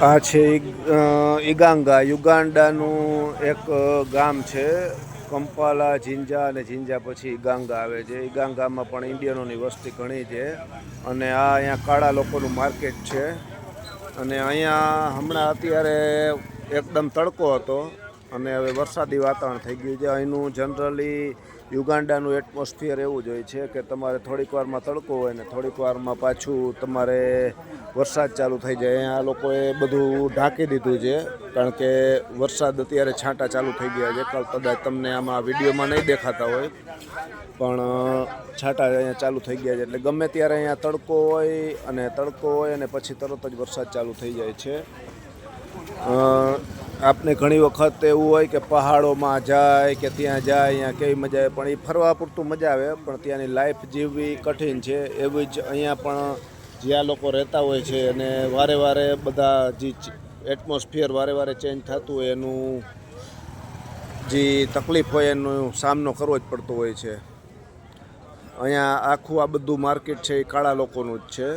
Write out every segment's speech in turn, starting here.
આ છે ઇગાંગા, યુગાન્ડાનું એક ગામ છે. કંપાલા, જિંજા અને જિંજા પછી ઇગાંગા આવે છે. ઇગાંગામાં પણ ઇન્ડિયનોની વસ્તી ઘણી છે અને આ અહીંયા કાળા લોકોનું માર્કેટ છે. અને અહીંયા હમણાં અત્યારે એકદમ તડકો હતો અને હવે વરસાદી વાતાવરણ થઈ ગયું છે. અહીંનું જનરલી યુગાન્ડાનું એટમોસ્ફિયર એવું જ હોય છે કે તમારે થોડીક વારમાં તડકો હોય ને થોડીક વારમાં પાછું તમારે વરસાદ ચાલુ થઈ જાય. અહીંયા આ લોકોએ બધું ઢાંકી દીધું છે કારણ કે વરસાદ અત્યારે છાંટા ચાલુ થઈ ગયા છે. કદાચ તમને આમાં વિડીયોમાં નહીં દેખાતા હોય પણ છાંટા અહીંયા ચાલુ થઈ ગયા છે. એટલે ગમે ત્યારે અહીંયા તડકો હોય અને પછી તરત જ વરસાદ ચાલુ થઈ જાય છે. આપને ઘણી વખત એવું હોય કે પહાડોમાં જાય કે ત્યાં જાય અહીંયા કેવી મજા આવે, પણ એ ફરવા પૂરતું મજા આવે, પણ ત્યાંની લાઈફ જીવવી કઠિન છે. એવી જ અહીંયા પણ જ્યાં લોકો રહેતા હોય છે અને વારે વારે બધા જે એટમોસ્ફિયર વારે વારે ચેન્જ થતું હોય એનું જે તકલીફ હોય એનો સામનો કરવો જ પડતો હોય છે. અહીંયા આખું આ બધું માર્કેટ છે એ કાળા લોકોનું જ છે.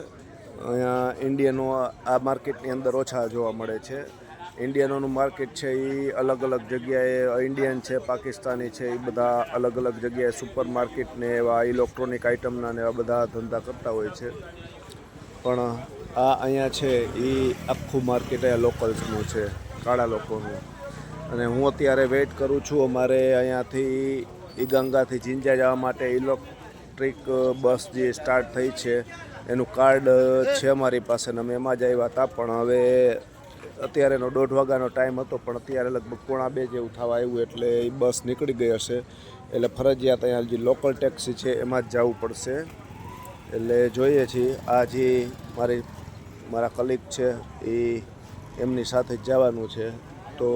અહીંયા ઇન્ડિયનો આ માર્કેટની અંદર ઓછા જોવા મળે છે. ઇન્ડિયનોનું માર્કેટ છે એ અલગ અલગ જગ્યાએ, ઇન્ડિયન છે, પાકિસ્તાની છે, એ બધા અલગ અલગ જગ્યાએ સુપર માર્કેટને એવા ઇલેક્ટ્રોનિક આઇટમના ને એવા બધા ધંધા કરતા હોય છે. પણ આ અહીંયા છે એ આખું માર્કેટ અહીંયા લોકલ્સનું છે, કાળા લોકોનું. અને હું અત્યારે વેઇટ કરું છું. અમારે અહીંયાથી ઇગાંગાથી જિંજા જવા માટે ઇલેક્ટ્રિક બસ જે સ્ટાર્ટ થઈ છે એનું કાર્ડ છે અમારી પાસે ને અમે એમાં જ આવ્યા હતા. પણ હવે અત્યારેનો 1:30 વાગ્યાનો ટાઈમ હતો પણ અત્યારે લગભગ 1:45 જેવું થવા આવ્યું એટલે એ બસ નીકળી ગઈ હશે. એટલે ફરજિયાત અહીંયા જે લોકલ ટેક્સી છે એમાં જ જવું પડશે. એટલે જોઈએ છીએ. આ જે મારા કલીગ છે એ એમની સાથે જ જવાનું છે. તો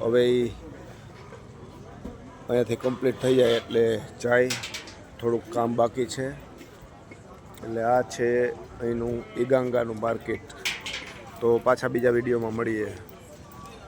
હવે એ અહીંયાથી કમ્પ્લીટ થઈ જાય એટલે જાય. થોડુંક કામ બાકી છે. એટલે આ છે અહીંનું ઇગાંગાનું માર્કેટ. તો પાછા બીજા વિડીયોમાં મળીએ.